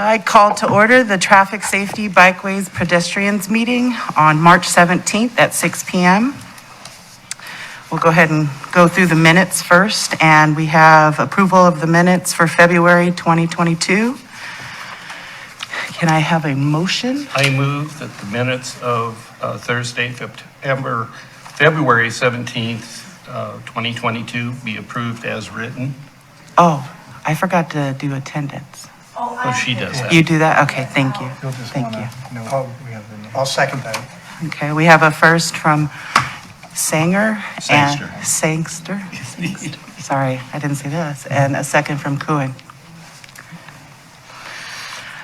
I call to order the Traffic Safety Bikeways Pedestrians meeting on March 17th at 6 p.m. We'll go ahead and go through the minutes first, and we have approval of the minutes for February 2022. Can I have a motion? I move that the minutes of Thursday, February 17th, 2022 be approved as written. Oh, I forgot to do attendance. Oh, she does that. You do that? Okay, thank you. You'll just Thank wanna you. know we have I'll second that. Okay, we have a first from Sangster. Sorry, I didn't see this. And a second from Cohen.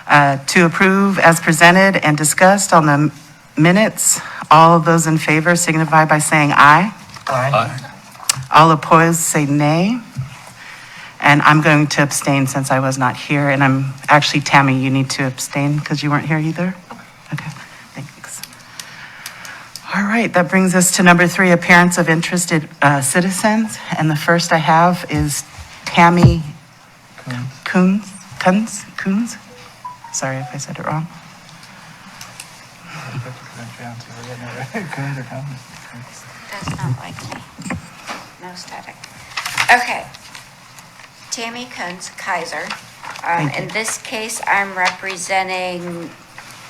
To approve as presented and discussed on the minutes, all of those in favor signify by saying aye. Aye. All opposed say nay. And I'm going to abstain since I was not here. And I'm actually, Tammy, you need to abstain because you weren't here either? Okay, thanks. All right, that brings us to number 3, appearance of interested citizens. And the first I have is Tammy Coons. Sorry if I said it wrong. Does not like me. No static. Okay. Tammy Kuntz, Kaiser. In this case, I'm representing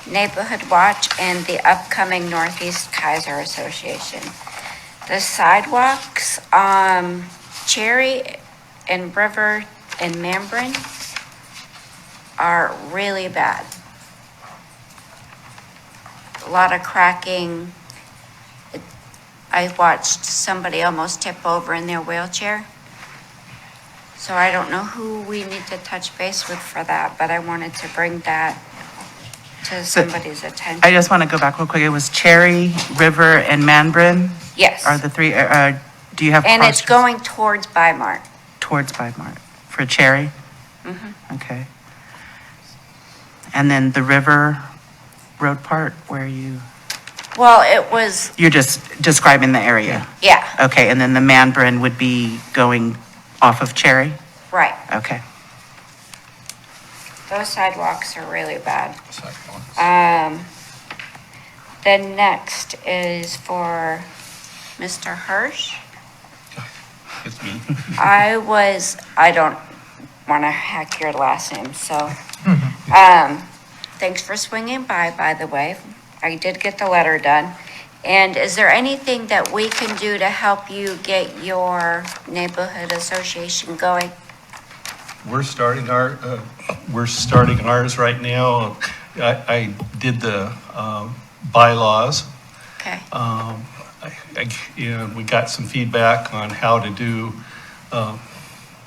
Neighborhood Watch and the upcoming Northeast Kaiser Association. The sidewalks, Cherry and River and Membran are really bad. A lot of cracking. I watched somebody almost tip over in their wheelchair. So I don't know who we need to touch base with for that, but I wanted to bring that to somebody's attention. I just want to go back real quick. It was Cherry, River, and Membran Yes. are the 3. Do you have And it's cross- going towards Bymart. towards Bymart for Cherry? Mhm. Okay. And then the River Road part where Well, it was, you're just describing the area? yeah, Okay, and then the Membran would be going off of Cherry? right. Okay. Those sidewalks are really bad. Sidewalks. Then next is for Mr. Hirsch. It's me. I don't want to hack your last name, so, thanks for swinging by the way. I did get the letter done. And is there anything that we can do to help you get your neighborhood association going? We're starting ours right now. I did the bylaws. Okay, And we got some feedback on how to do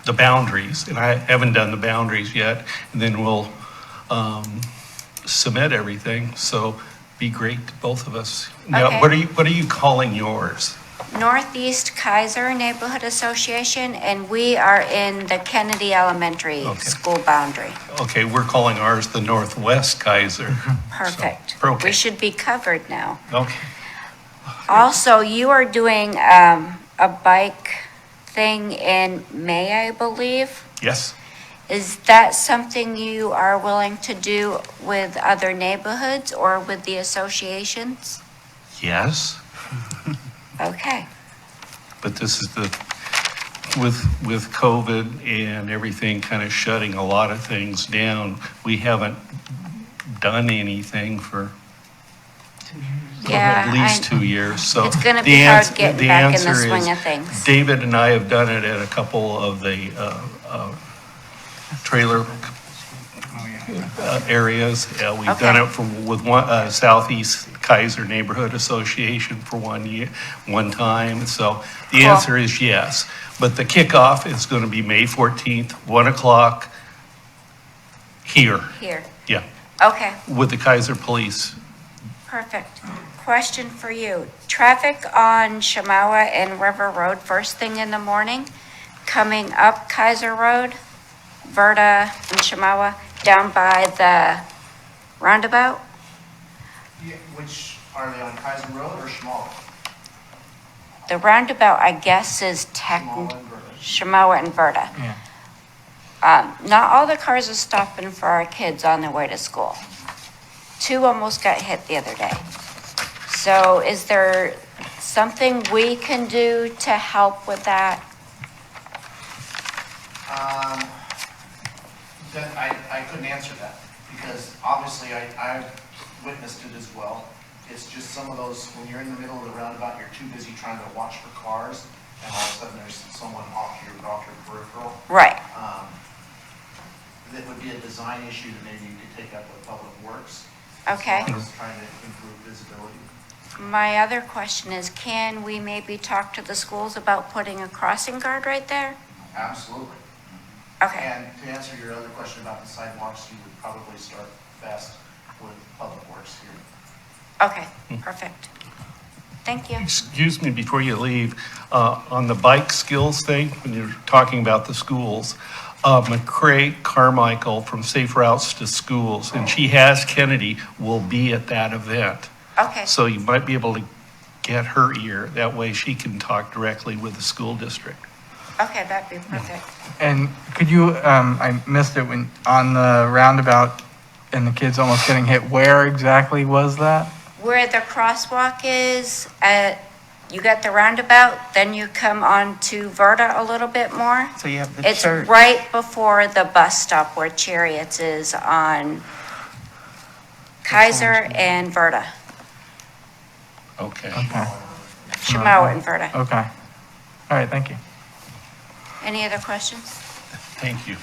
the boundaries, and I haven't done the boundaries yet. And then we'll submit everything. So be great to both of us. Now, Okay. what are you calling yours? Northeast Kaiser Neighborhood Association, and we are in the Kennedy Elementary Okay. School boundary. Okay, we're calling ours the Northwest Kaiser. Perfect. So, okay. We should be covered now. Okay. Also, you are doing a bike thing in May, I believe. Yes. Is that something you are willing to do with other neighborhoods or with the associations? Yes. Okay, But this is with COVID and everything kind of shutting a lot of things down, we haven't done anything for yeah. at least I- 2 years, so. It's gonna the be hard ans- getting the back in the answer swing is of things. David and I have done it at a couple of the trailer areas. We've done Okay. it with one Southeast Kaiser Neighborhood Association for 1 year, one time. So the Cool. answer is yes. But the kickoff is going to be May 14th, 1 o'clock here. Here, Yeah, okay, with the Kaiser Police. perfect. Question for you. Traffic on Shamawa and River Road first thing in the morning, coming up Kaiser Road, Verda and Shamawa, down by the roundabout? Yeah, which, are they on Kaiser Road or Schmall? The roundabout, I guess, is Schmall and Vernon. Shamawa and Verda. Yeah. Not all the cars are stopping for our kids on their way to school. 2 almost got hit the other day. So is there something we can do to help with that? Then I couldn't answer that, because obviously I've witnessed it as well. It's just some of those, when you're in the middle of the roundabout, you're too busy trying to watch for cars, and all of a sudden there's someone off your peripheral. Right. That would be a design issue that maybe you could take up with Public Works. Okay. As far as trying to improve visibility. My other question is, can we maybe talk to the schools about putting a crossing guard right there? Absolutely. Okay, And to answer your other question about the sidewalks, you would probably start best with Public Works here. okay, perfect. Thank you. Excuse me, before you leave, on the bike skills thing, when you're talking about the schools, McCray Carmichael from Safe Routes to Schools, and she has Kennedy, will be at that event. Okay, So you might be able to get her ear. That way she can talk directly with the school district. okay, that'd be perfect. And could you, I missed it when, on the roundabout and the kids almost getting hit, where exactly was that? Where the crosswalk is, you got the roundabout, then you come on to Verda a little bit more. So you have the It's church. right before the bus stop where Chariots is on Kaiser and Verda. Okay. Okay, Shimoa and Verda. okay. All right, thank you. Any other questions? Thank you.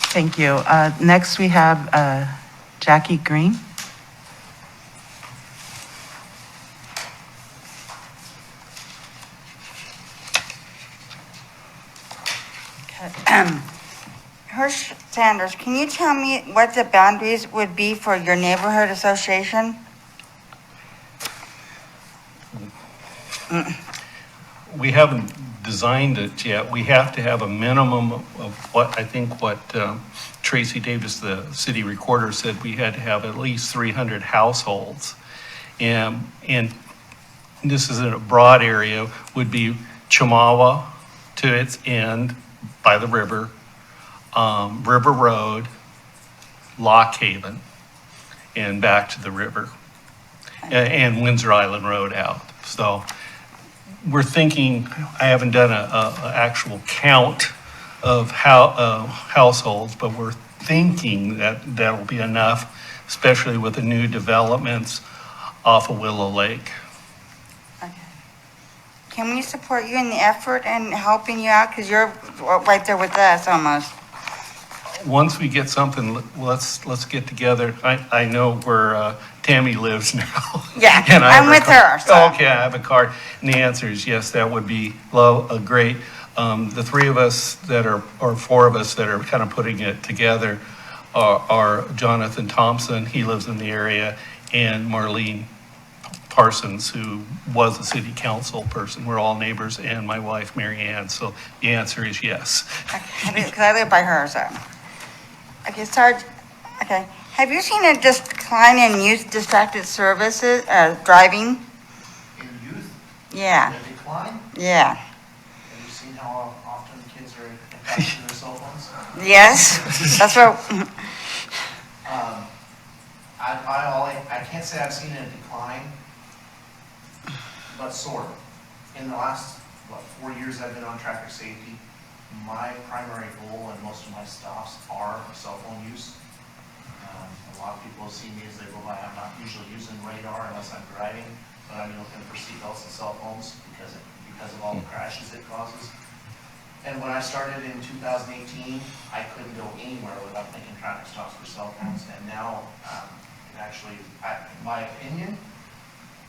Thank you. Next, we have Jackie Green. Hirsch Sanders, can you tell me what the boundaries would be for your neighborhood association? We haven't designed it yet. We have to have a minimum of what, I think what Tracy Davis, the city recorder, said we had to have at least 300 households. And this is in a broad area, would be Chamawa to its end by the river, River Road, Lock Haven, and back to the river, and Windsor Island Road out. So we're thinking, I haven't done a actual count of households, but we're thinking that that'll be enough, especially with the new developments off of Willow Lake. Can we support you in the effort and helping you out? Because you're right there with us almost. Once we get something, let's get together. I know where Tammy lives now. Yeah, And I have I'm with car- her, so. Okay, I have a card. And the answer is yes, that would be great. The three of us that are, or four of us that are kind of putting it together are Jonathan Thompson, he lives in the area, and Marlene Parsons, who was a city council person. We're all neighbors, and my wife, Mary Ann. So the answer is yes. Because I live by her, so. Okay, Sarge, okay. Have you seen a decline in youth distracted services, driving? In youth, Yeah, a decline, yeah. have you seen how often kids are attached to their cell phones? Yes, that's what, I can't say I've seen a decline, but sort of. In the last, 4 years I've been on traffic safety, my primary goal and most of my stops are cell phone use. A lot of people have seen me as they go by. I'm not usually using radar unless I'm driving, but I'm looking for seatbelts and cell phones because of all the crashes it causes. And when I started in 2018, I couldn't go anywhere without making traffic stops for cell phones. And now, actually, in my opinion,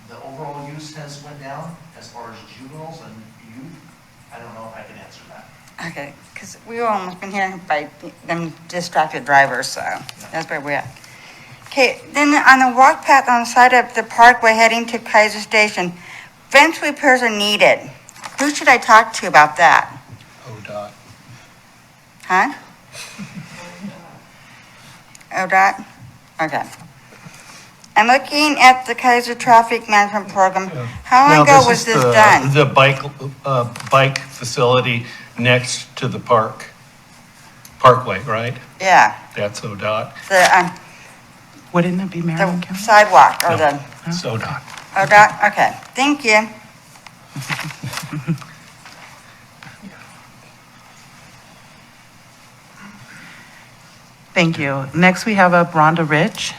the overall use has went down as far as juveniles and youth. I don't know if I can answer that. okay, because we've almost been here by them distracted drivers, so that's where we're at. Okay, then on the walk path on the side of the parkway heading to Kaiser Station, fence repairs are needed. Who should I talk to about that? ODOT. Huh? ODOT? Okay. I'm looking at the Kaiser Traffic Management Program. How Now, long ago this was is this the- done? The bike facility next to the Parkway, right? Yeah, That's ODOT. Wouldn't it be Marion the County? sidewalk or No. the, It's ODOT. okay, thank you. Thank you. Next, we have Rhonda Rich.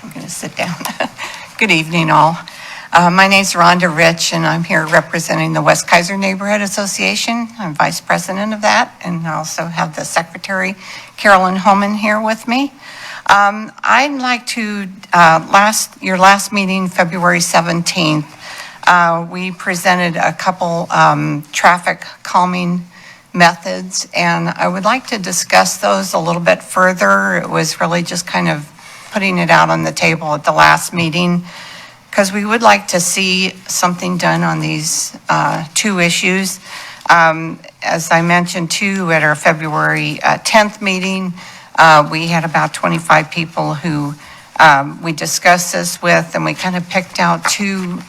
I'm going to sit down. Good evening, all. My name's Rhonda Rich, and I'm here representing the West Kaiser Neighborhood Association. I'm vice president of that, and I also have the secretary, Carolyn Homan, here with me. I'd like to, your last meeting, February 17th, we presented a couple traffic calming methods, and I would like to discuss those a little bit further. It was really just kind of putting it out on the table at the last meeting, because we would like to see something done on these two issues. As I mentioned too, at our February 10th meeting, we had about 25 people who we discussed this with, and we kind of picked out two,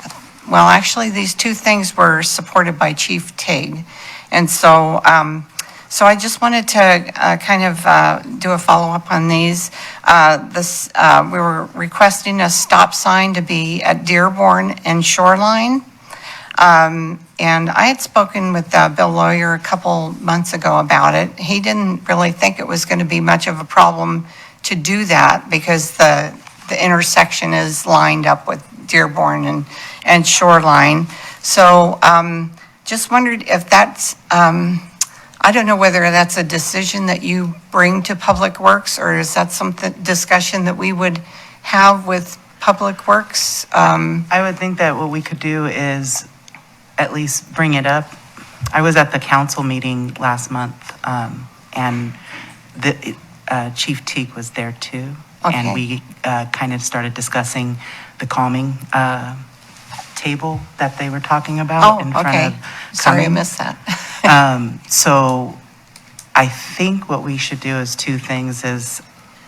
well, actually, these two things were supported by Chief Tig. And so, so I just wanted to kind of do a follow-up on these. We were requesting a stop sign to be at Dearborn and Shoreline. And I had spoken with Bill Lawyer a couple months ago about it. He didn't really think it was going to be much of a problem to do that because the intersection is lined up with Dearborn and Shoreline. So just wondered if that's, I don't know whether that's a decision that you bring to Public Works, or is that something, discussion that we would have with Public Works? I would think that what we could do is at least bring it up. I was at the council meeting last month, and the Chief Teague was there too. Okay. And we kind of started discussing the calming table that they were talking about in Oh, front okay. of Sorry, I Cumming. missed that. So I think what we should do is two things is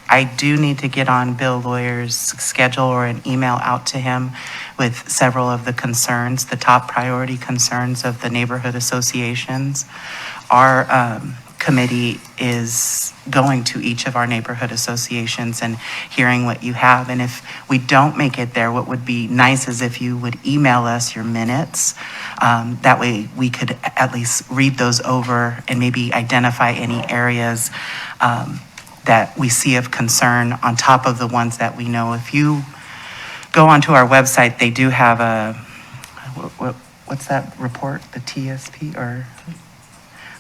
I do need to get on Bill Lawyer's schedule or an email out to him with several of the concerns, the top priority concerns of the neighborhood associations. Our committee is going to each of our neighborhood associations and hearing what you have. And if we don't make it there, what would be nice is if you would email us your minutes. That way we could at least read those over and maybe identify any areas that we see of concern on top of the ones that we know. If you go onto our website, they do have a, what's that report, the TSP, or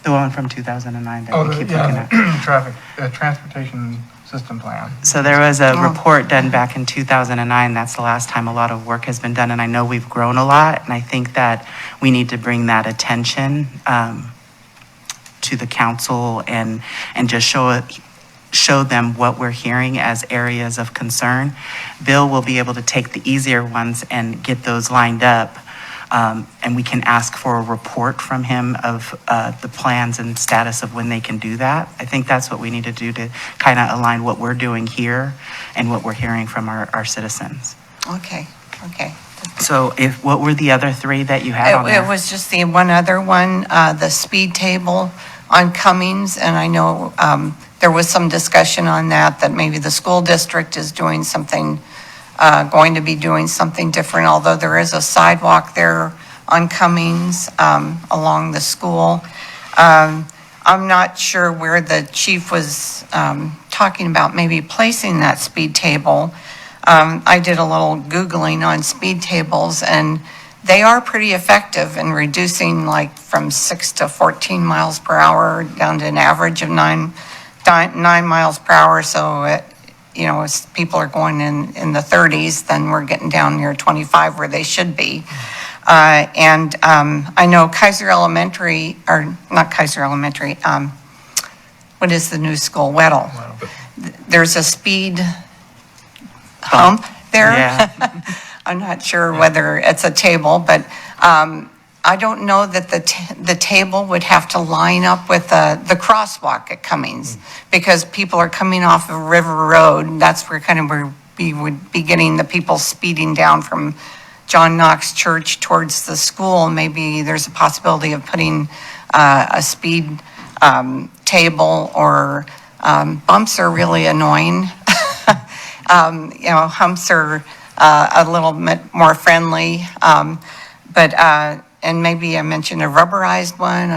the one from 2009 that we keep looking at? Traffic, transportation system plan. So there was a report done back in 2009. That's the last time a lot of work has been done, and I know we've grown a lot, and I think that we need to bring that attention to the council and just show them what we're hearing as areas of concern. Bill will be able to take the easier ones and get those lined up, and we can ask for a report from him of the plans and status of when they can do that. I think that's what we need to do to kind of align what we're doing here and what we're hearing from our citizens. Okay. So what were the other three that you had on there? It was just the one other one, the speed table on Cummings, and I know there was some discussion on that maybe the school district is doing something, going to be doing something different, although there is a sidewalk there on Cummings along the school. I'm not sure where the chief was talking about maybe placing that speed table. I did a little Googling on speed tables, and they are pretty effective in reducing like from 6 to 14 miles per hour down to an average of 9 miles per hour. So, as people are going in the 30s, then we're getting down near 25 where they should be. And I know Keizer Elementary, or not Keizer Elementary, what is the new school? Weddell. There's a speed hump there. Yeah. I'm not sure whether it's a table, but I don't know that the table would have to line up with the crosswalk at Cummings, because people are coming off of River Road, and that's where we would be getting the people speeding down from John Knox Church towards the school. Maybe there's a possibility of putting a speed table, or bumps are really annoying. Humps are a little bit more friendly, and maybe I mentioned a rubberized one.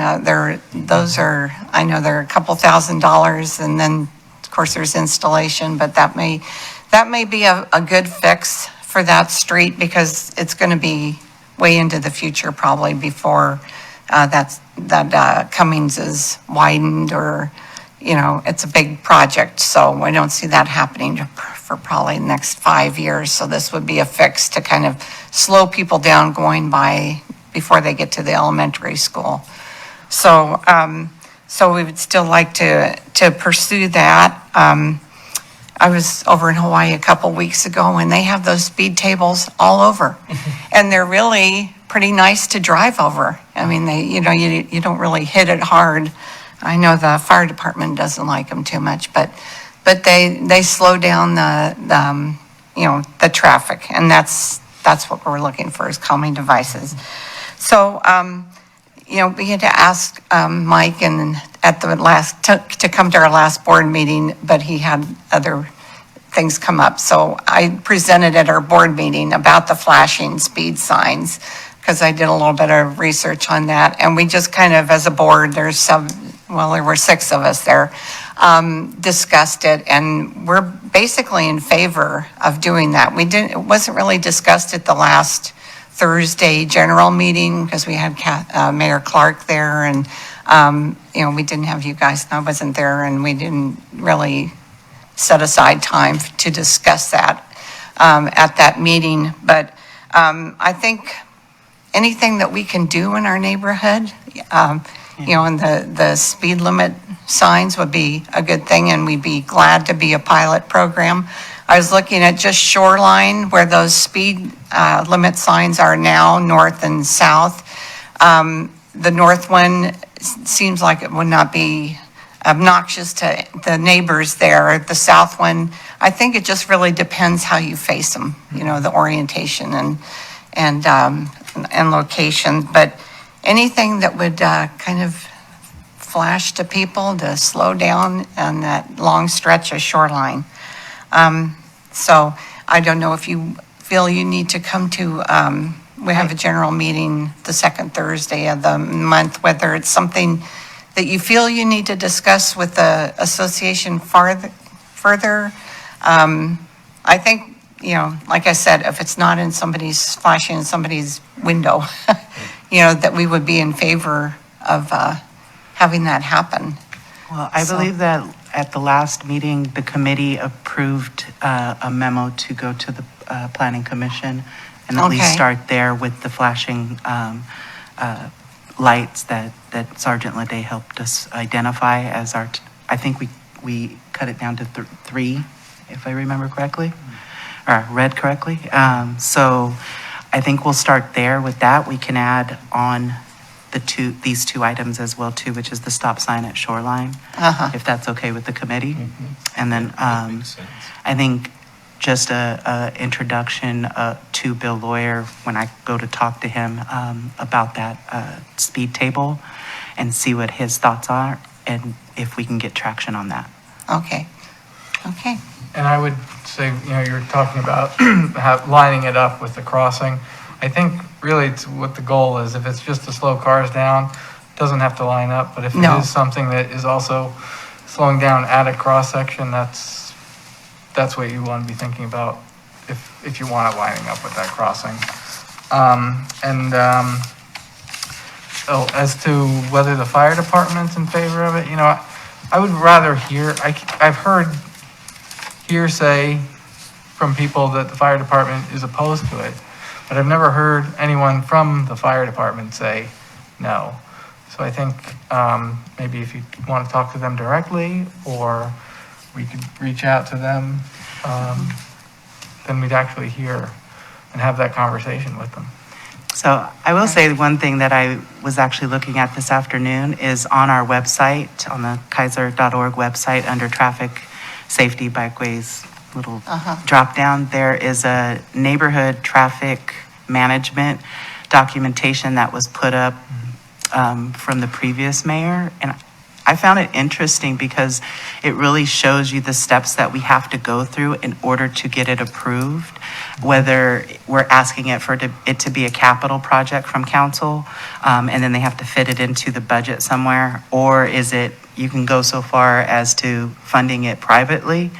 Those are, I know they're a couple $1,000s, and then, of course, there's installation, but that may be a good fix for that street, because it's going to be way into the future, probably before that Cummings is widened, or, it's a big project. So I don't see that happening for probably the next 5 years. So this would be a fix to kind of slow people down going by before they get to the elementary school. So, so we would still like to pursue that. I was over in Hawaii a couple weeks ago, and they have those speed tables all over. And they're really pretty nice to drive over. I mean, you don't really hit it hard. I know the fire department doesn't like them too much, but they slow down the traffic, and that's what we're looking for, is calming devices. So, we had to ask Mike and at the last to come to our last board meeting, but he had other things come up. So I presented at our board meeting about the flashing speed signs, because I did a little bit of research on that, and we just kind of, as a board, there were 6 of us there, discussed it, and we're basically in favor of doing that. It wasn't really discussed at the last Thursday general meeting, because we had Mayor Clark there, and we didn't have you guys, I wasn't there, and we didn't really set aside time to discuss that at that meeting. But I think anything that we can do in our neighborhood, and the speed limit signs would be a good thing, and we'd be glad to be a pilot program. I was looking at just Shoreline, where those speed limit signs are now, north and south. The north one seems like it would not be obnoxious to the neighbors there. The south one, I think it just really depends how you face them, the orientation and location. But anything that would kind of flash to people to slow down on that long stretch of Shoreline. So I don't know if you feel you need to come to, we have a general meeting the second Thursday of the month, whether it's something that you feel you need to discuss with the association further. I think, like I said, if it's not in flashing in somebody's window, that we would be in favor of having that happen. Well, I believe that at the last meeting, the committee approved a memo to go to the planning commission and at least Okay. start there with the flashing lights that Sergeant Lede helped us identify as I think we cut it down to 3, if I remember correctly, or read correctly. So I think we'll start there with that. We can add on these two items as well too, which is the stop sign at Shoreline, if that's okay with the committee. And then That makes sense. I think just a introduction to Bill Lawyer when I go to talk to him about that speed table, and see what his thoughts are, and if we can get traction on that. Okay. And I would say, you're talking about lining it up with the crossing. I think really it's what the goal is. If it's just to slow cars down, it doesn't have to line up. But if No. it is something that is also slowing down at a cross section, that's what you want to be thinking about if you want it lining up with that crossing. As to whether the fire department's in favor of it, I would rather I've heard hearsay from people that the fire department is opposed to it, but I've never heard anyone from the fire department say no. So I think maybe if you want to talk to them directly, or we could reach out to them, then we'd actually hear and have that conversation with them. So I will say one thing that I was actually looking at this afternoon is on our website, on the Keizer.org website, under traffic safety bikeways, little drop down, there is a neighborhood traffic management documentation that was put up from the previous mayor. And I found it interesting because it really shows you the steps that we have to go through in order to get it approved, whether we're asking it for it to be a capital project from council, and then they have to fit it into the budget somewhere, or is it, you can go so far as to funding it privately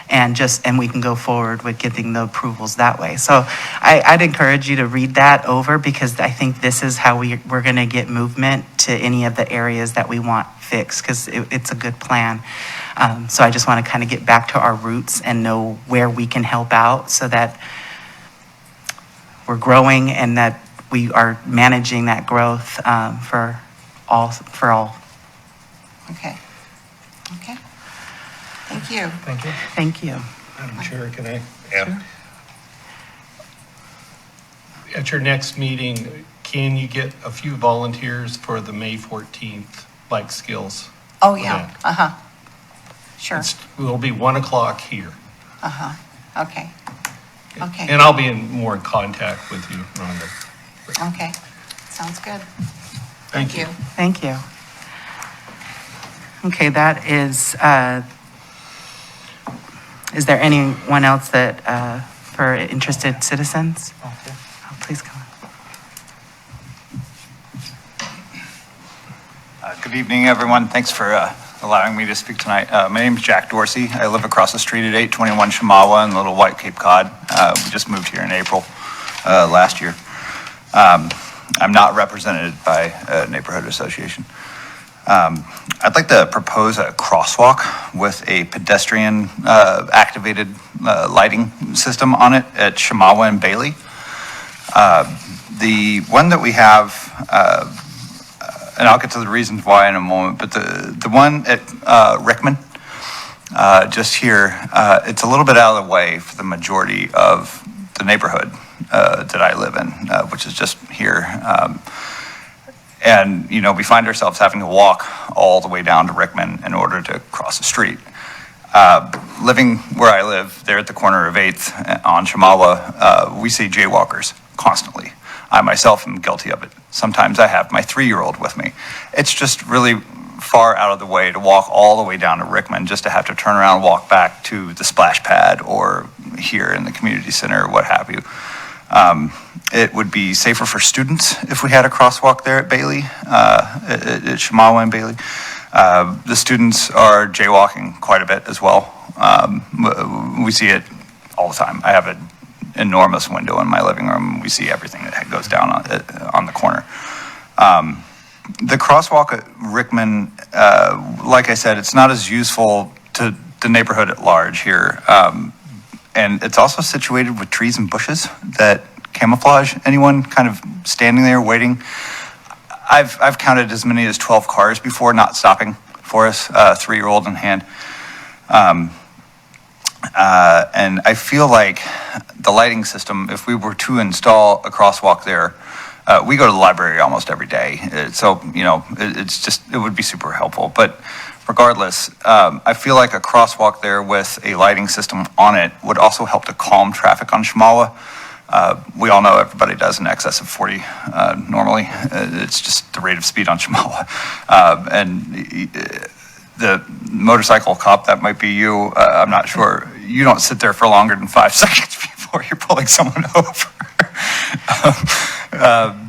and we can go forward with getting the approvals that way. So I'd encourage you to read that over, because I think this is how we're going to get movement to any of the areas that we want fixed, because it's a good plan. So I just want to kind of get back to our roots and know where we can help out so that we're growing and that we are managing that growth for all. Okay. Okay. Thank you. Thank you. Thank you. Madam Chair, can I add? At your next meeting, can you get a few volunteers for the May 14th bike skills? Oh, yeah. event? Sure. It will be 1 o'clock here. Okay. Okay. And I'll be more in contact with you, Rhonda. Okay. Sounds good. Thank you. Thank you. Okay, that is there anyone else that, for interested citizens? Oh, please come on. Good evening, everyone. Thanks for allowing me to speak tonight. My name is Jack Dorsey. I live across the street at 821 Shamawa in Little White Cape Cod. We just moved here in April last year. I'm not represented by a neighborhood association. I'd like to propose a crosswalk with a pedestrian activated lighting system on it at Shamawa and Bailey. The one that we have, and I'll get to the reasons why in a moment, but the one at Rickman, just here, it's a little bit out of the way for the majority of the neighborhood that I live in, which is just here. And, you know, we find ourselves having to walk all the way down to Rickman in order to cross the street. Living where I live, there at the corner of 8th on Shamawa, we see jaywalkers constantly. I myself am guilty of it. Sometimes I have my 3-year-old with me. It's just really far out of the way to walk all the way down to Rickman just to have to turn around and walk back to the splash pad or here in the community center or what have you. It would be safer for students if we had a crosswalk there at Bailey, at Shamawa and Bailey. The students are jaywalking quite a bit as well. We see it all the time. I have an enormous window in my living room. We see everything that goes down on the corner. The crosswalk at Rickman, like I said, it's not as useful to the neighborhood at large here. And it's also situated with trees and bushes that camouflage anyone kind of standing there waiting. I've counted as many as 12 cars before not stopping for us, 3-year-old in hand. And I feel like the lighting system, if we were to install a crosswalk there, we go to the library almost every day. So, you know, it would be super helpful. But regardless, I feel like a crosswalk there with a lighting system on it would also help to calm traffic on Shamawa. We all know everybody does in excess of 40 normally. It's just the rate of speed on Shamawa. And the motorcycle cop, that might be you, I'm not sure. You don't sit there for longer than 5 seconds before you're pulling someone over.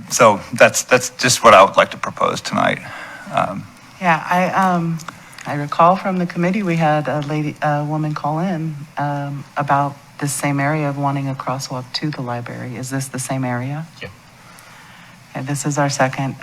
So that's just what I would like to propose tonight. Yeah, I recall from the committee, we had a woman call in about this same area of wanting a crosswalk to the library. Is this the same area? Yeah. And this is our second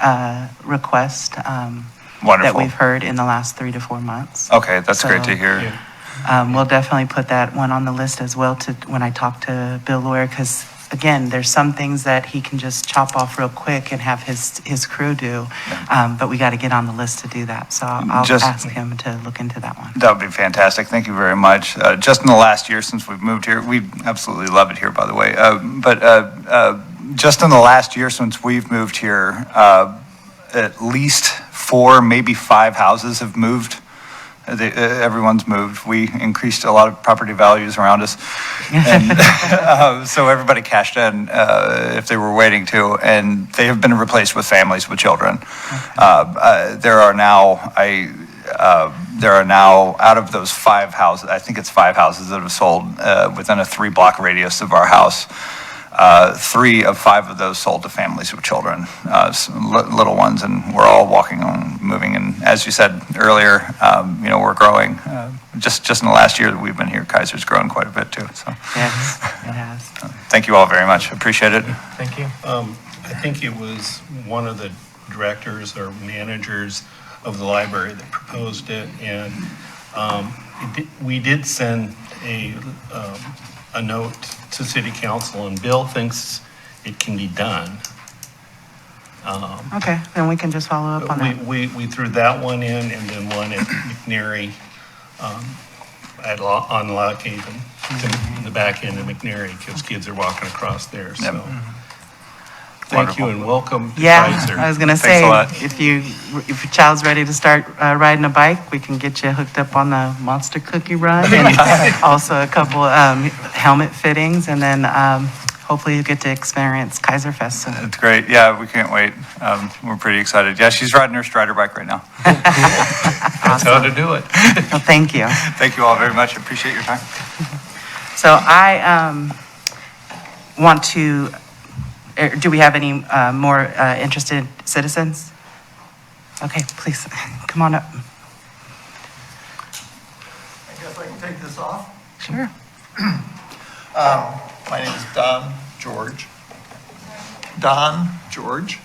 request Wonderful. that we've heard in the last 3 to 4 months. Okay, that's So- great to hear. Yeah. We'll definitely put that one on the list as well to when I talk to Bill Lawyer, because again, there's some things that he can just chop off real quick and have his crew do, but we got to get on the list to do that. So I'll Just- ask him to look into that one. That would be fantastic. Thank you very much. Just in the last year since we've moved here, we absolutely love it here, by the way. But just in the last year since we've moved here, at least 4, maybe 5 houses have moved. Everyone's moved. We increased a lot of property values around us. And so everybody cashed in if they were waiting to, and they have been replaced with families with children. There are now, out of those 5 houses, I think it's 5 houses that have sold within a 3-block radius of our house. 3 of 5 of those sold to families with children, little ones, and we're all walking on, moving. And as you said earlier, we're growing. Just in the last year that we've been here, Kaiser's grown quite a bit too. So, Yes, it has. thank you all very much. Appreciate it. Thank you. I think it was one of the directors or managers of the library that proposed it, and we did send a note to city council, and Bill thinks it can be done. Okay, then we can just follow up on that. We threw that one in, and then one at McNary, on Lock Haven, in the back end of McNary, because kids are walking across there, so. Thank you and welcome to Yeah, Kaiser. I was gonna Thanks say, a lot. if your child's ready to start riding a bike, we can get you hooked up on the Monster Cookie Run, and also a couple helmet fittings, and then hopefully you get to experience Kaiser Fest soon. It's great. Yeah, we can't wait. We're pretty excited. Yeah, she's riding her Strider bike right now. That's how to do it. Well, thank you. Thank you all very much. Appreciate your time. So I want to, do we have any more interested citizens? Okay, please, come on up. I guess I can take this off. Sure. My name is Don George. Don George.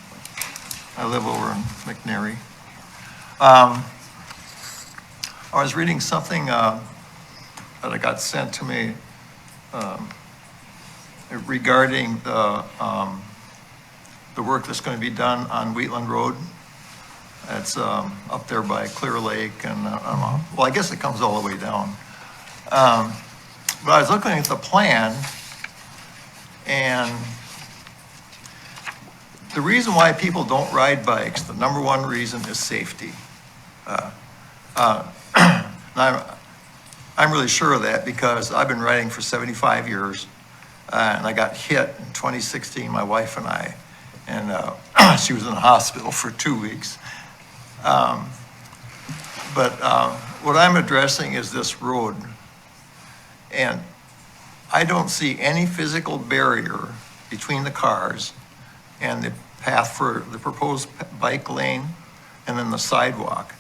I live over in McNary. I was reading something that I got sent to me regarding the work that's going to be done on Wheatland Road. It's up there by Clear Lake, and I don't know. Well, I guess it comes all the way down. But I was looking at the plan, and the reason why people don't ride bikes, the number one reason is safety. I'm really sure of that because I've been riding for 75 years, and I got hit in 2016, my wife and I, and she was in the hospital for 2 weeks. But what I'm addressing is this road. And I don't see any physical barrier between the cars and the path for the proposed bike lane and then the sidewalk.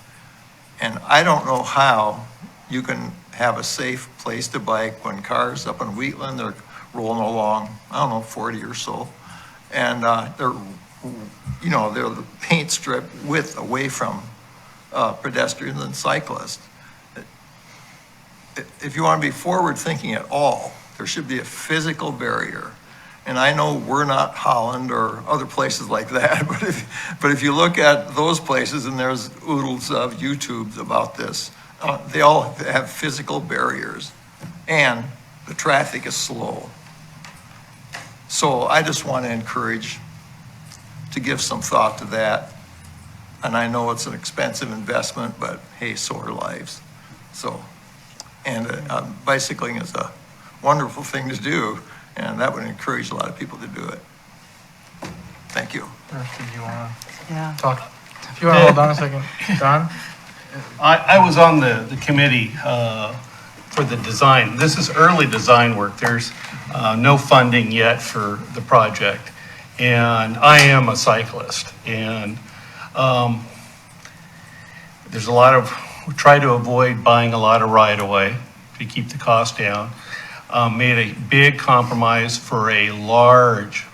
And I don't know how you can have a safe place to bike when cars up in Wheatland, they're rolling along, I don't know, 40 or so. And they're the paint strip width away from pedestrians and cyclists. If you want to be forward thinking at all, there should be a physical barrier. And I know we're not Holland or other places like that, but if you look at those places, and there's oodles of YouTubes about this, they all have physical barriers, and the traffic is slow. So I just want to encourage to give some thought to that. And I know it's an expensive investment, but hey, so are lives. So, and bicycling is a wonderful thing to do, and that would encourage a lot of people to do it. Thank you. Or did you want Yeah. to talk? If you want to hold on a second, Don? I was on the committee for the design. This is early design work. There's no funding yet for the project. And I am a cyclist. And there's a lot of, we try to avoid buying a lot of right-of-way to keep the cost down. Made a big compromise for a large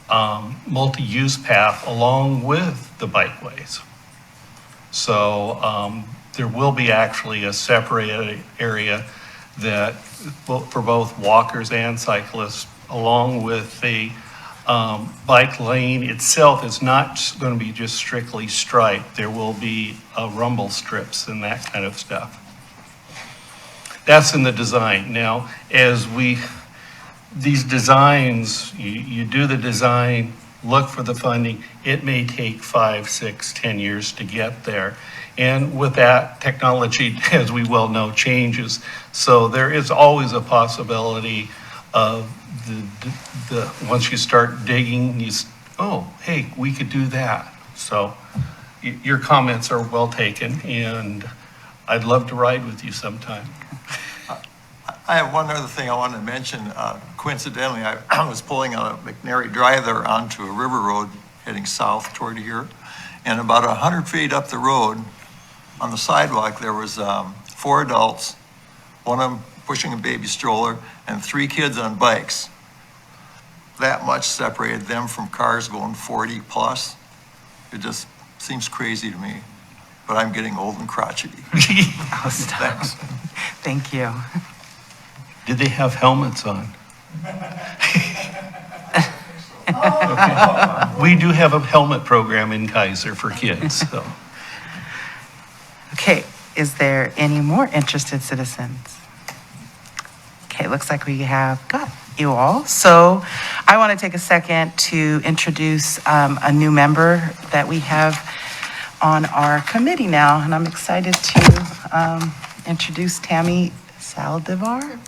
multi-use path along with the bikeways. So there will be actually a separated area that for both walkers and cyclists, along with the bike lane itself is not going to be just strictly striped. There will be rumble strips and that kind of stuff. That's in the design. Now, as we these designs, you do the design, look for the funding. It may take 5, 6, 10 years to get there. And with that, technology, as we well know, changes. So there is always a possibility of once you start digging, oh, hey, we could do that. So your comments are well taken, and I'd love to ride with you sometime. I have one other thing I wanted to mention. Coincidentally, I was pulling out of McNary Drive there onto a river road heading south toward here. And about 100 feet up the road, on the sidewalk, there was 4 adults, one of them pushing a baby stroller, and 3 kids on bikes. That much separated them from cars going 40 plus. It just seems crazy to me, but I'm getting old and crotchety. Oh, stop. Thanks. Thank you. Did they have helmets on? Okay. We do have a helmet program in Kaiser for kids, so. Okay, is there any more interested citizens? Okay, looks like we have got you all. So I want to take a second to introduce a new member that we have on our committee now, and I'm excited to introduce Tammy Saldivar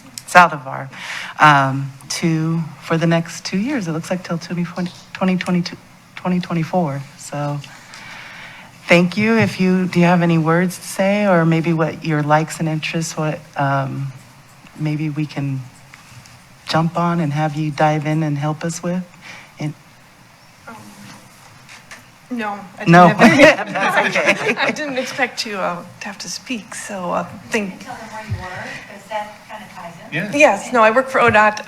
for the next 2 years. It looks like till 2022, 2024. So thank you. Do you have any words to say, or maybe what your likes and interests, what maybe we can jump on and have you dive in and help us with? No, I didn't No, have any- that's okay. I didn't expect to have to speak, so Can you tell them where you were? Because that kind of ties in. Yeah. yes, no, I work for ODOT.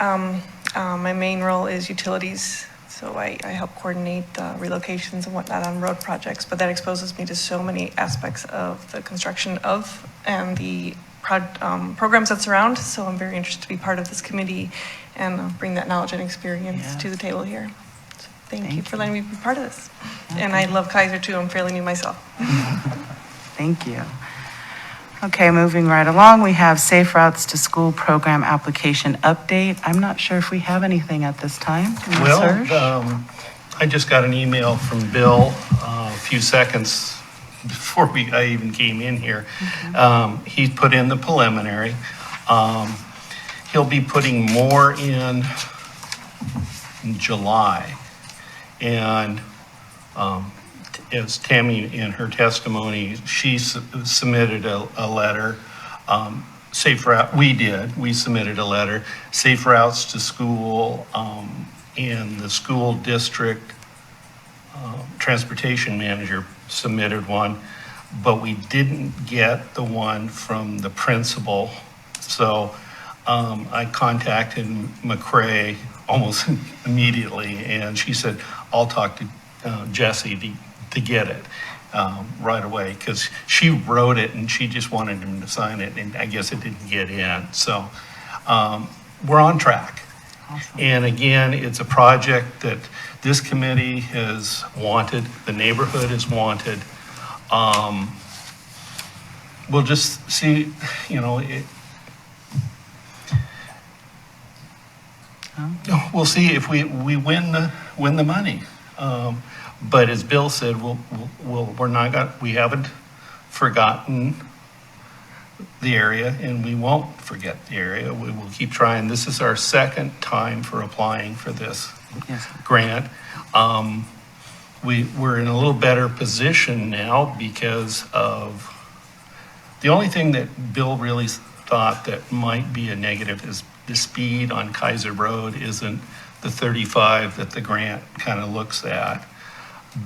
My main role is utilities, so I help coordinate relocations and whatnot on road projects, but that exposes me to so many aspects of the construction of and the programs that surround, so I'm very interested to be part of this committee and bring that knowledge and experience to the table here. So thank you for letting me be part of this. And I love Kaiser too, I'm fairly new myself. Thank you. Okay, moving right along, we have Safe Routes to School Program Application Update. I'm not sure if we have anything at this time. Well, Serge? I just got an email from Bill a few seconds before I even came in here. He put in the preliminary. He'll be putting more in July. And as Tammy in her testimony, she submitted a letter. We submitted a letter. Safe Routes to School, and the school district transportation manager submitted one, but we didn't get the one from the principal. So I contacted McCrae almost immediately, and she said, I'll talk to Jesse to get it right away, because she wrote it and she just wanted him to sign it, and I guess it didn't get in. So we're on track. Awesome. And again, it's a project that this committee has wanted, the neighborhood has wanted. We'll just see, we'll see if we win the money. But as Bill said, we haven't forgotten the area, and we won't forget the area. We will keep trying. This is our second time for applying for this Yes. grant. We're in a little better position now because of, the only thing that Bill really thought that might be a negative is the speed on Kaiser Road isn't the 35 that the grant kind of looks at.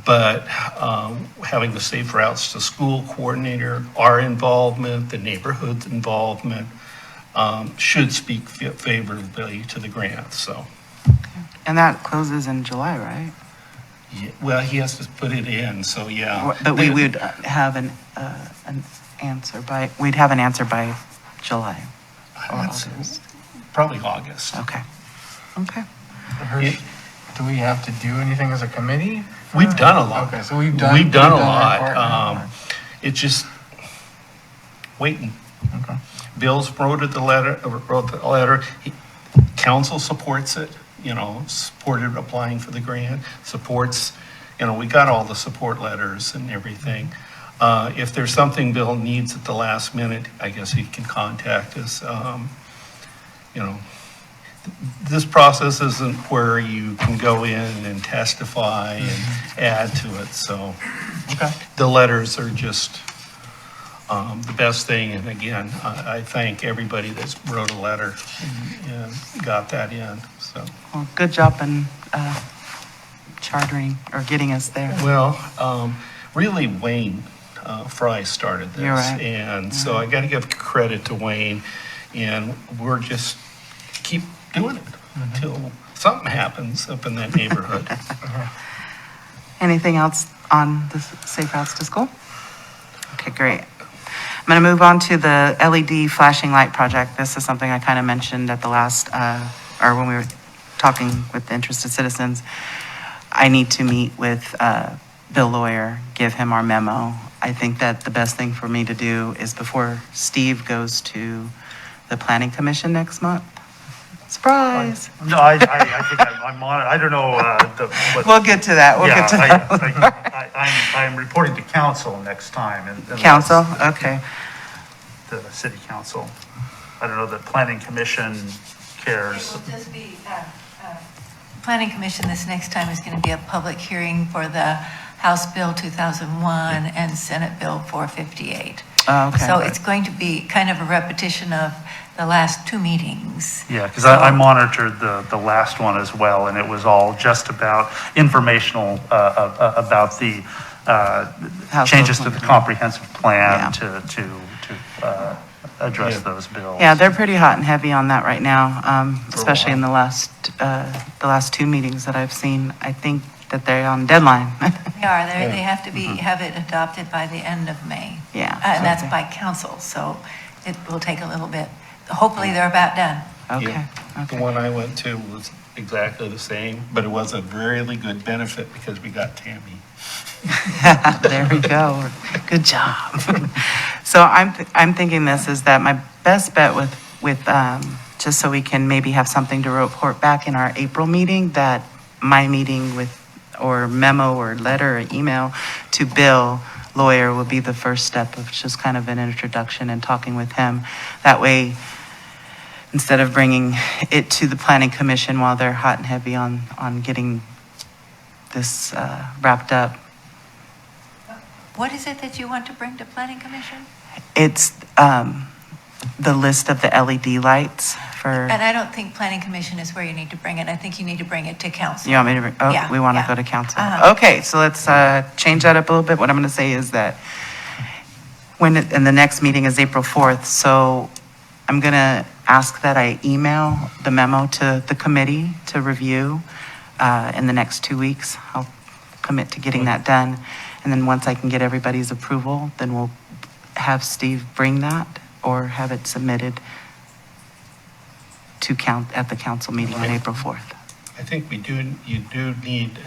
But having the Safe Routes to School coordinator, our involvement, the neighborhood's involvement, should speak favorably to the grant, so. And that closes in July, right? Yeah, well, he has to put it in, so yeah. But we would have an answer by July or That's August. Probably August. Okay. Okay. Hirsch, do we have to do anything as a committee? We've done a lot. Okay, so we've done a our part. lot. It's just waiting. Okay. Bill's wrote the letter. council supports it, supported applying for the grant, supports, we got all the support letters and everything. If there's something Bill needs at the last minute, I guess he can contact us. This process isn't where you can go in and testify and add to it, so. Okay. The letters are just the best thing, and again, I thank everybody that's wrote a letter and got that in, so. Well, good job in chartering or getting us there. Well, really Wayne Fry started this. You're right. And so I got to give credit to Wayne, and we're just keep doing it until something happens up in that neighborhood. Anything else on the safe routes to school? Okay, great. I'm going to move on to the LED flashing light project. This is something I kind of mentioned at the last, or when we were talking with the interested citizens. I need to meet with Bill Lawyer, give him our memo. I think that the best thing for me to do is before Steve goes to the Planning Commission next month. Surprise. No, I think I'm on it. I don't know, what. We'll get to that. We'll get to that. I'm reporting to council next time. and Council, that's okay. The city council. I don't know, the planning commission cares. It will just be, Planning Commission this next time is going to be a public hearing for the House Bill 2001 and Senate Bill 458. Oh, okay. So it's going to be kind of a repetition of the last two meetings. Yeah, because I monitored the last one as well, and it was all just about informational, about the changes to the comprehensive plan to address those bills. Yeah, they're pretty hot and heavy on that right now, especially in the last two meetings that I've seen. I think that they're on deadline. They are, they have to have it adopted by the end of May. Yeah. And that's by council, so it will take a little bit. Hopefully, they're about done. Okay, Yeah. The okay. one I went to was exactly the same, but it was a really good benefit because we got Tammy. There we go. Good job. So I'm thinking this is that my best bet with just so we can maybe have something to report back in our April meeting, that my meeting with, or memo or letter or email to Bill Lawyer will be the first step of just kind of an introduction and talking with him. That way, instead of bringing it to the Planning Commission while they're hot and heavy on getting this wrapped up, What is it that you want to bring to Planning Commission? it's the list of the LED lights for, And I don't think Planning Commission is where you need to bring it. I think you need to bring it to council. you want me to, Yeah, we want to yeah. go to council. Uh-huh. Okay, so let's change that up a little bit. What I'm going to say is that and the next meeting is April 4th, so I'm going to ask that I email the memo to the committee to review in the next 2 weeks. I'll commit to getting that done. And then once I can get everybody's approval, then we'll have Steve bring that or have it submitted to at the council meeting on April 4th. I think you do need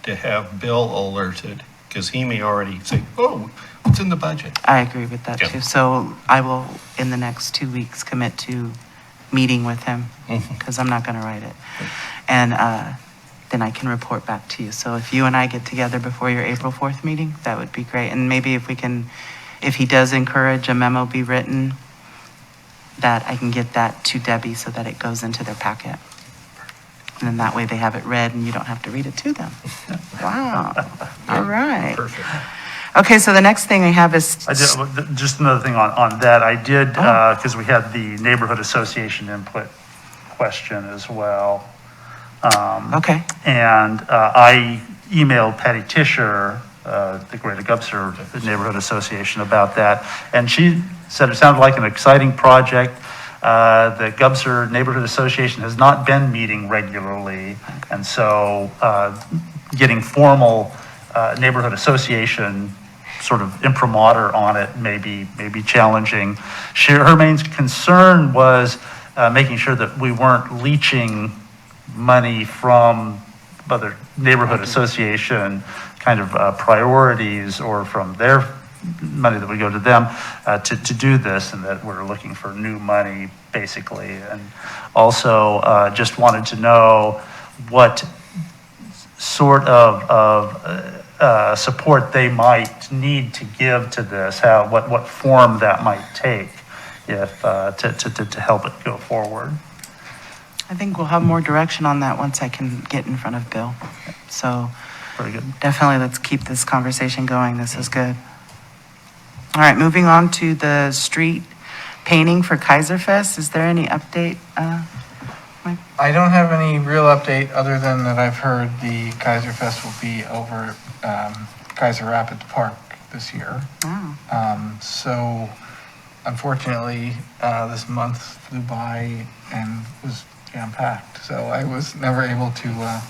to have Bill alerted, because he may already say, oh, it's in the budget. I agree with that Yeah. too. So I will, in the next 2 weeks, commit to meeting with him Mhm. because I'm not going to write it. And then I can report back to you. So if you and I get together before your April 4th meeting, that would be great. And maybe if he does encourage a memo be written, that I can get that to Debbie so that it goes into their packet. And then that way they have it read and you don't have to read it to them. Wow. All right. Perfect. Okay, so the next thing I have is. Just another thing on that, I did, because we had the neighborhood association input question as well. Okay. And I emailed Patty Tischer, the Greater Gubser Neighborhood Association, about that. And she said it sounded like an exciting project. The Gubser Neighborhood Association has not been meeting regularly. And so getting formal neighborhood association sort of imprimatur on it may be challenging. Her main concern was making sure that we weren't leaching money from other neighborhood association kind of priorities or from their money that would go to them to do this, and that we're looking for new money, basically. And also just wanted to know what sort of support they might need to give to this, what form that might take if to help it go forward. I think we'll have more direction on that once I can get in front of Bill. So Very good. definitely let's keep this conversation going. This is good. All right, moving on to the street painting for Kaiser Fest. Is there any update? Mike? I don't have any real update other than that I've heard the Kaiser Fest will be over Kaiser Rapids Park this year. Oh. So unfortunately, this month flew by and was jam-packed. So I was never able to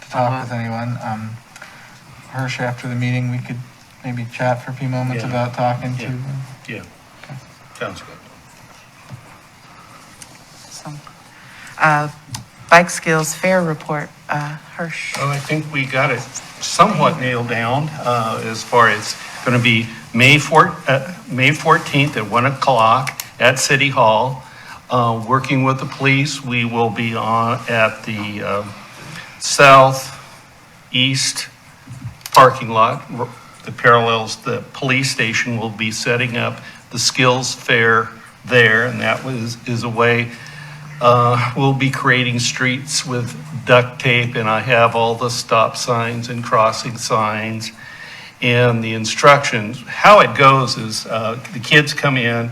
talk with anyone. Hirsch, after the meeting, we could maybe chat for a few moments Yeah. about talking to. Yeah, sounds good. So, Bike Skills Fair Report, Hirsch. Well, I think we got it somewhat nailed down as far as going to be May 14th at 1 o'clock at City Hall. Working with the police, we will be at the southeast parking lot that parallels the police station. Will be setting up the skills fair there, and that is a way. We'll be creating streets with duct tape, and I have all the stop signs and crossing signs and the instructions. How it goes is the kids come in.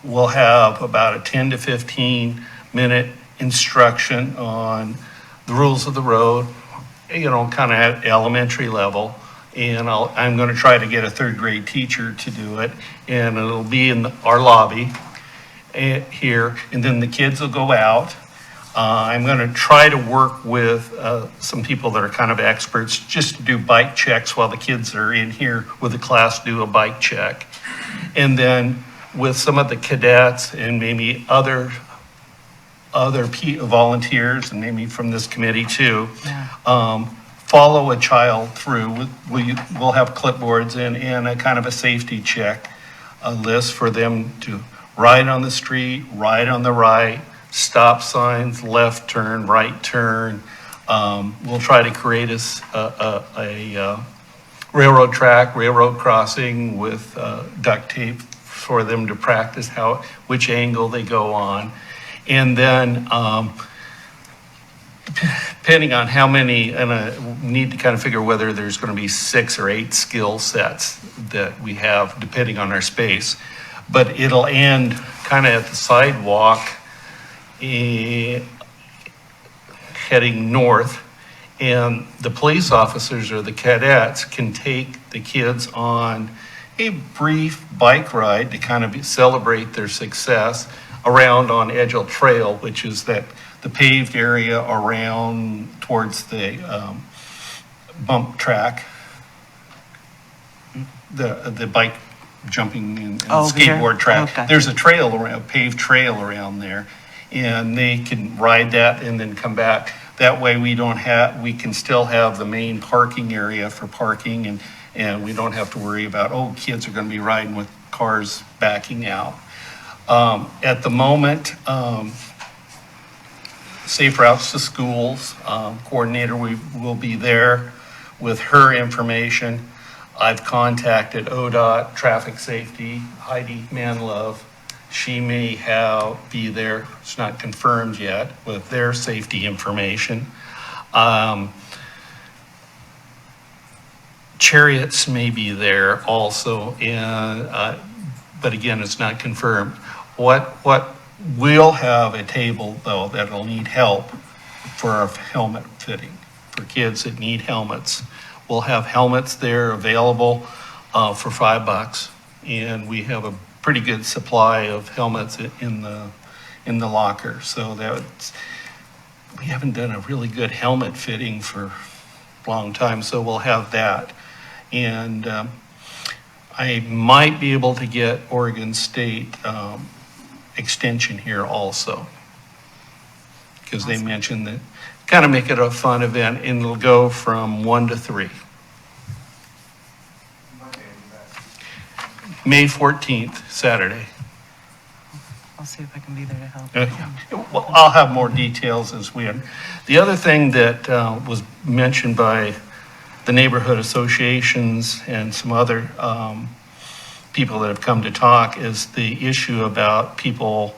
We'll have about a 10 to 15 minute instruction on the rules of the road, kind of at elementary level. And I'm going to try to get a third grade teacher to do it, and it'll be in our lobby here, and then the kids will go out. I'm going to try to work with some people that are kind of experts just to do bike checks while the kids are in here with the class, do a bike check. And then with some of the cadets and maybe other volunteers, and maybe from this committee too, follow a child through. We'll have clipboards and a kind of a safety check, a list for them to ride on the street, ride on the right, stop signs, left turn, right turn. We'll try to create a railroad track, railroad crossing with duct tape for them to practice which angle they go on. And then depending on how many, and I need to kind of figure whether there's going to be 6 or 8 skill sets that we have depending on our space. But it'll end kind of at the sidewalk heading north, and the police officers or the cadets can take the kids on a brief bike ride to kind of celebrate their success around on Edgell Trail, which is the paved area around towards the bump track, the bike jumping and skateboard track. Okay. There's a paved trail around there, and they can ride that and then come back. That way we can still have the main parking area for parking, and we don't have to worry about, kids are going to be riding with cars backing out. At the moment, Safe Routes to Schools coordinator, we will be there with her information. I've contacted ODOT, Traffic Safety, Heidi Manlove. She may be there, it's not confirmed yet, with their safety information. Chariots may be there also, but again, it's not confirmed. We'll have a table, though, that'll need help for our helmet fitting, for kids that need helmets. We'll have helmets there available for $5, and we have a pretty good supply of helmets in the locker. So we haven't done a really good helmet fitting for a long time, so we'll have that. And I might be able to get Oregon State Extension here also, because they mentioned that kind of make it a fun event, and it'll go from 1 to 3. May 14th, Saturday. I'll see if I can be there to help. Well, I'll have more details as we, the other thing that was mentioned by the neighborhood associations and some other people that have come to talk is the issue about people,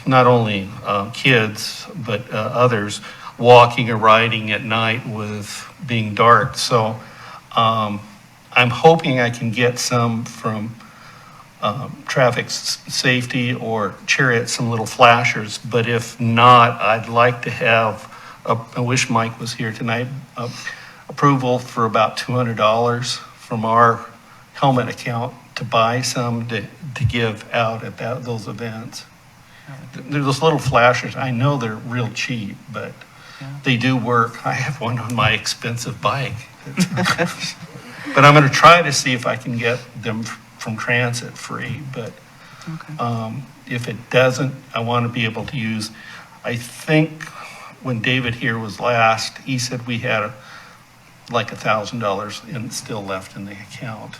not only kids, but others, walking or riding at night with being dark. So I'm hoping I can get some from traffic safety or Chariot, some little flashers. But if not, I'd like to have, I wish Mike was here tonight, approval for about $200 from our helmet account to buy some to give out at those events. They're those little flashers. I know they're real cheap, but they do work. I have one on my expensive bike. But I'm going to try to see if I can get them from transit free. But if it doesn't, I want to be able to use, I think when David here was last, he said we had like $1,000 still left in the account.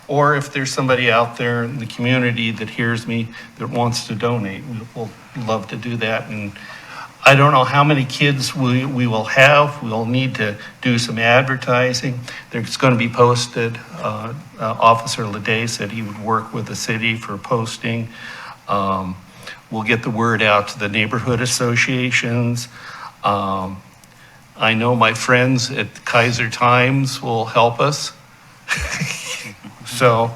Or if there's somebody out there in the community that hears me that wants to donate, we'll love to do that. And I don't know how many kids we will have. We'll need to do some advertising. It's going to be posted. Officer Leday said he would work with the city for posting. We'll get the word out to the neighborhood associations. I know my friends at Keizer Times will help us. So,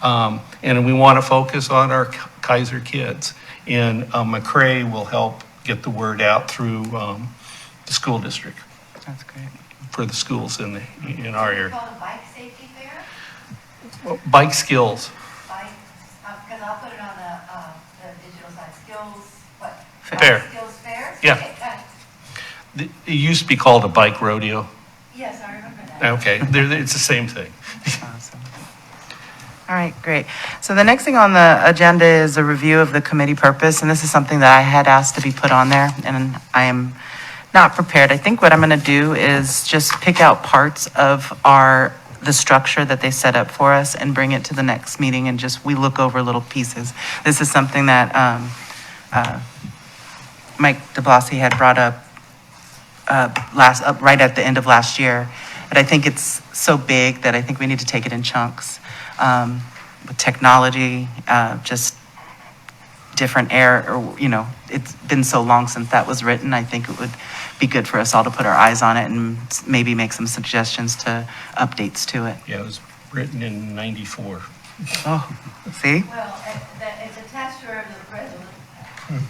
and we want to focus on our Kaiser kids. And McCrae will help get the word out through the school district. That's great. For the schools in our area. Called a bike safety fair? Bike skills. Bike, because I'll put it on the digital side, skills, what? Fair. Bike skills fair? Yeah. Okay, got it. It used to be called a bike rodeo. Yes, I remember that. Okay, it's the same thing. Awesome. All right, great. So the next thing on the agenda is a review of the committee purpose, and this is something that I had asked to be put on there, and I am not prepared. I think what I'm going to do is just pick out parts of the structure that they set up for us and bring it to the next meeting, and we look over little pieces. This is something that Mike de Blasi had brought up right at the end of last year, but I think it's so big that I think we need to take it in chunks. With technology, just different it's been so long since that was written. I think it would be good for us all to put our eyes on it and maybe make some suggestions to updates to it. Yeah, it was written in '94. Oh, see? Well, it's attached to a resolution.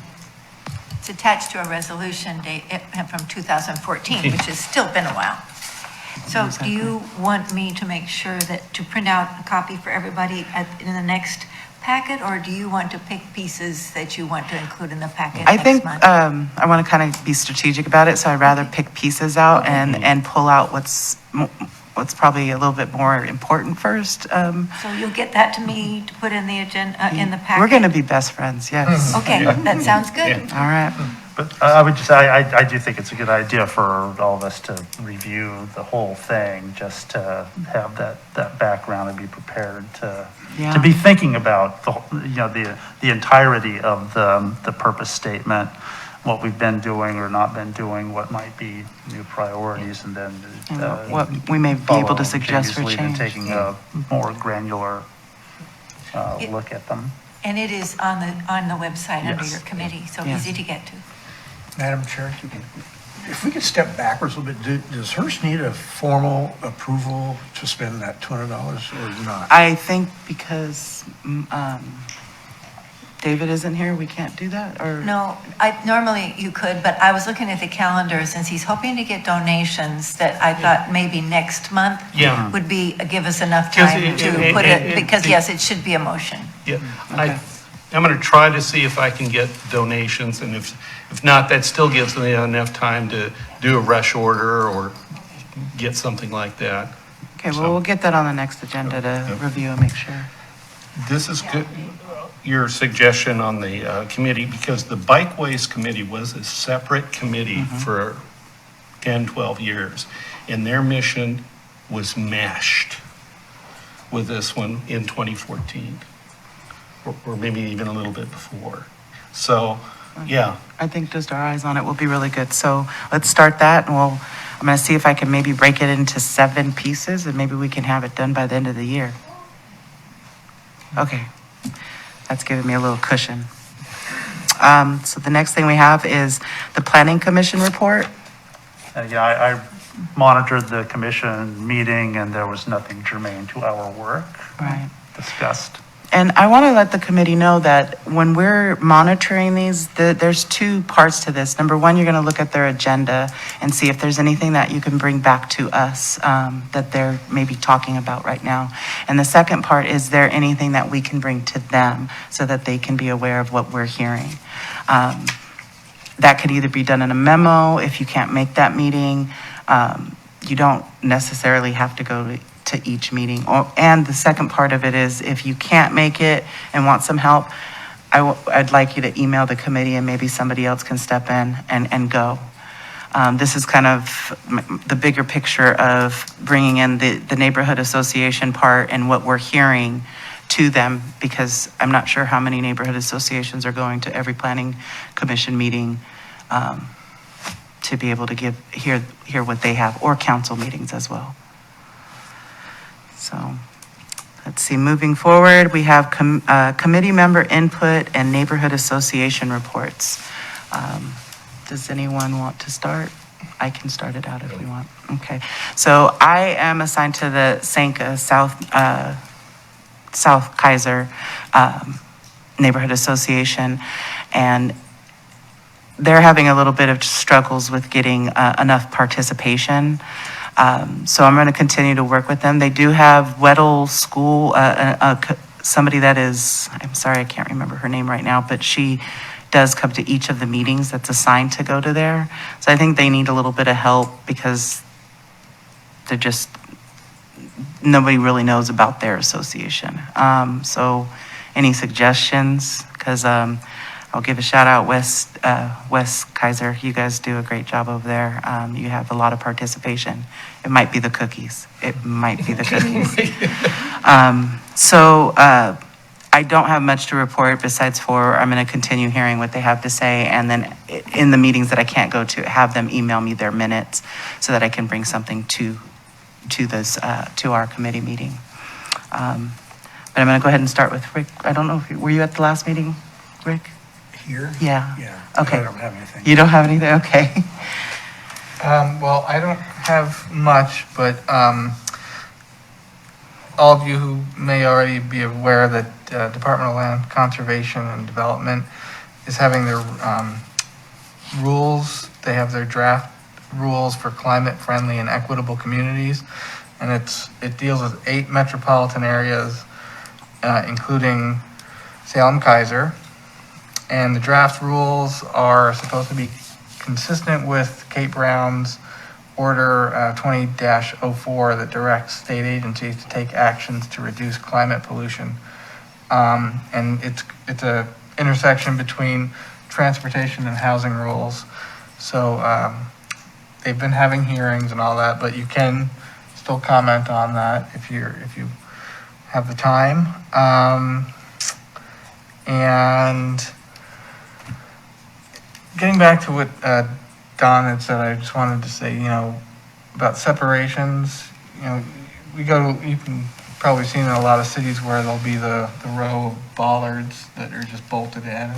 It's attached to a resolution date from 2014, which has still been a while. So do you want me to make sure to print out a copy for everybody in the next packet, or do you want to pick pieces that you want to include in the packet I next think month? I want to kind of be strategic about it, so I'd rather pick pieces out and pull out what's probably a little bit more important first. So you'll get that to me to put in the agenda, in the packet? We're going to be best friends, yes. Okay, that sounds good. All right. But I would just, I do think it's a good idea for all of us to review the whole thing, just to have that background and be prepared to be thinking about the entirety of the purpose statement, what we've been doing or not been doing, what might be new priorities, and then what we may be able to suggest for changes, change. taking a more granular look at them. And it is on the website under Yes. your committee, so Yes. easy to get to. Madam Chair, if we could step backwards a little bit, does Hearst need a formal approval to spend that $200 or not? I think because David isn't here, we can't do that, or? No, normally you could, but I was looking at the calendar, since he's hoping to get donations, that I thought maybe next month Yeah. would give us enough 'Cause time to put it, because yes, it should be a motion. Yeah, I'm going to try to see if I can get donations, and if not, that still gives me enough time to do a rush order or get something like that. Okay, well, we'll get that on the next agenda to review and make sure. This is good, your suggestion on the committee, because the Bikeways committee was a separate committee for 10, 12 years, and their mission was meshed. with this one in 2014, or maybe even a little bit before. So, yeah, I think just our eyes on it will be really good. So let's start that, and I'm going to see if I can maybe break it into 7 pieces, and maybe we can have it done by the end of the year. Okay, that's giving me a little cushion. So the next thing we have is the Planning Commission report. Yeah, I monitored the commission meeting, and there was nothing germane to our work Right. discussed. And I want to let the committee know that when we're monitoring these, there's 2 parts to this. Number 1, you're going to look at their agenda and see if there's anything that you can bring back to us that they're maybe talking about right now. And the second part, is there anything that we can bring to them so that they can be aware of what we're hearing? That could either be done in a memo. If you can't make that meeting, you don't necessarily have to go to each meeting. And the second part of it is, if you can't make it and want some help, I'd like you to email the committee, and maybe somebody else can step in and go. This is kind of the bigger picture of bringing in the neighborhood association part and what we're hearing to them, because I'm not sure how many neighborhood associations are going to every planning commission meeting to be able to hear what they have, or council meetings as well. So, let's see, moving forward, we have committee member input and neighborhood association reports. Does anyone want to start? I can start it out if we want. Okay, so I am assigned to the Sanka South Kaiser Neighborhood Association, and they're having a little bit of struggles with getting enough participation. So I'm going to continue to work with them. They do have Weddell School, somebody that is, I'm sorry, I can't remember her name right now, but she does come to each of the meetings that's assigned to go to there. So I think they need a little bit of help, because they're just, nobody really knows about their association. So any suggestions? Because I'll give a shout out, Wes Keizer. You guys do a great job over there. You have a lot of participation. It might be the cookies. It might be the cookies. I don't have much to report besides I'm going to continue hearing what they have to say, and then in the meetings that I can't go to, have them email me their minutes so that I can bring something to our committee meeting. But I'm going to go ahead and start with Rick. I don't know were you at the last meeting, Rick? Here? Yeah. Yeah. Okay. I don't have anything. You don't have anything? Okay. Well, I don't have much, but all of you who may already be aware that Department of Land Conservation and Development is having their rules. They have their draft rules for climate-friendly and equitable communities, and it deals with 8 metropolitan areas, including Salem, Kaiser. And the draft rules are supposed to be consistent with Kate Brown's Order 20-04 that directs state agencies to take actions to reduce climate pollution. And it's a intersection between transportation and housing rules. So they've been having hearings and all that, but you can still comment on that if you have the time. And getting back to what Don had said, I just wanted to say, about separations, you can probably see in a lot of cities where there'll be the row of bollards that are just bolted in.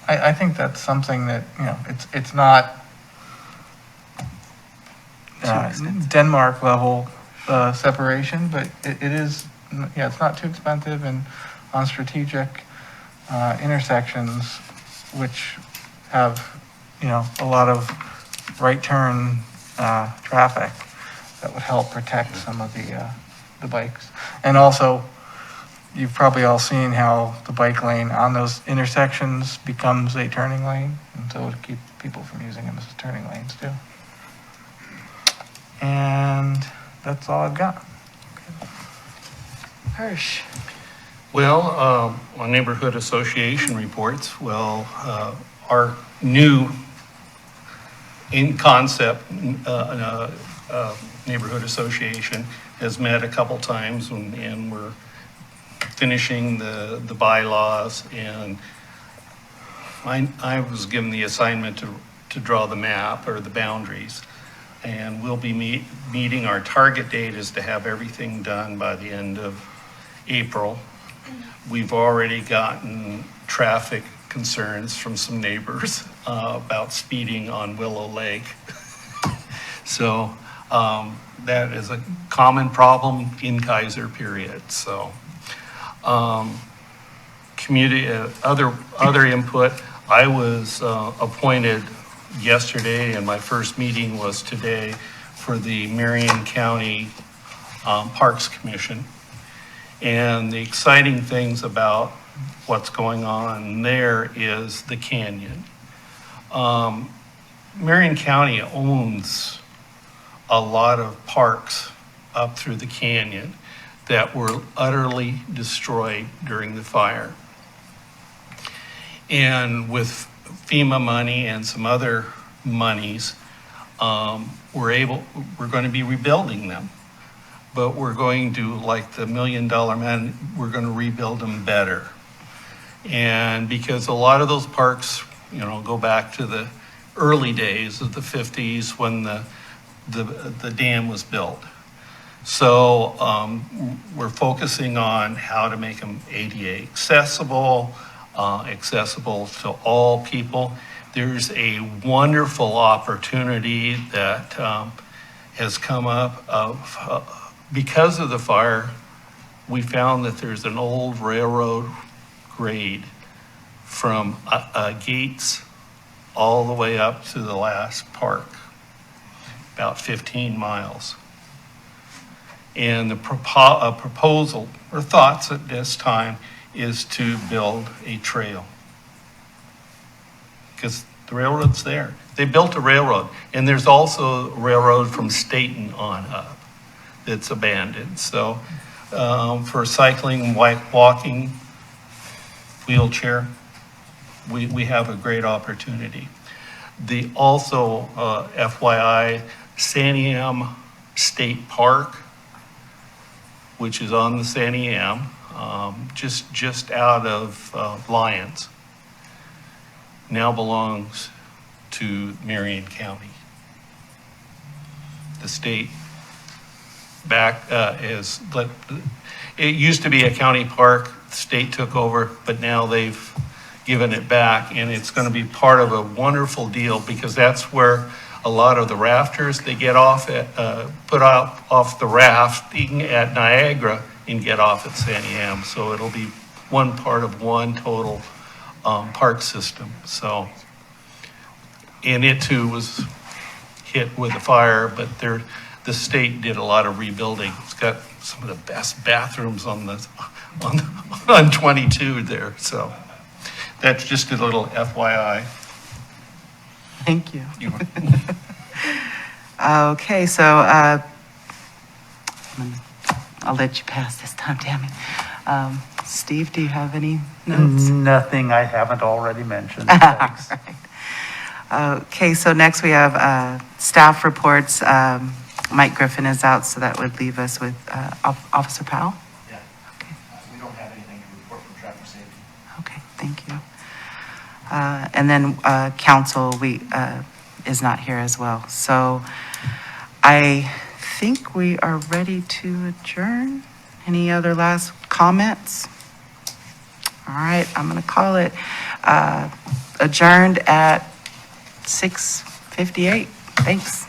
I think that's something that, it's not Denmark level separation, but it is, it's not too expensive, and on strategic intersections, which have, a lot of right turn traffic, that would help protect some of the bikes. And also, you've probably all seen how the bike lane on those intersections becomes a turning lane, and so to keep people from using them as turning lanes too. And that's all I've got. Hirsch. Well, on neighborhood association reports, our new in concept Neighborhood Association has met a couple times, and we're finishing the bylaws, and I was given the assignment to draw the map or the boundaries, and we'll be meeting, our target date is to have everything done by the end of April. We've already gotten traffic concerns from some neighbors about speeding on Willow Lake. So that is a common problem in Keizer, period. So community, other input. I was appointed yesterday, and my first meeting was today for the Marion County Parks Commission. And the exciting things about what's going on there is the canyon. Marion County owns a lot of parks up through the canyon that were utterly destroyed during the fire. And with FEMA money and some other monies, we're going to be rebuilding them. But we're going to, like the $1 Million Man, we're going to rebuild them better. And because a lot of those parks, go back to the early days of the 50s when the dam was built. So we're focusing on how to make them ADA accessible to all people. There's a wonderful opportunity that has come up because of the fire. We found that there's an old railroad grade from Gates all the way up to the last park, about 15 miles. And the proposal or thoughts at this time is to build a trail, because the railroad's there. They built a railroad, and there's also a railroad from Staten on up that's abandoned. So for cycling, walking, wheelchair, we have a great opportunity. The also FYI, Santiam State Park, which is on the Santiam, just out of Lyons, now belongs to Marion County. The state it used to be a county park, the state took over, but now they've given it back, and it's going to be part of a wonderful deal, because that's where a lot of the rafters, they get off at, put out off the rafting at Niagara and get off at Santiam. So it'll be one part of one total park system. So, and it too was hit with the fire, but the state did a lot of rebuilding. It's got some of the best bathrooms on 22 there. So that's just a little FYI. Thank you. You want- Okay, so I'll let you pass this time, Tammy. Steve, do you have any notes? Nothing I haven't already mentioned. Thanks. All right. Okay, so next we have staff reports. Mike Griffin is out, so that would leave us with Officer Powell. Yeah. Okay. We don't have anything to report from traffic safety. Okay, thank you. And then council is not here as well. So I think we are ready to adjourn. Any other last comments? All right, I'm going to call it adjourned at 6:58. Thanks.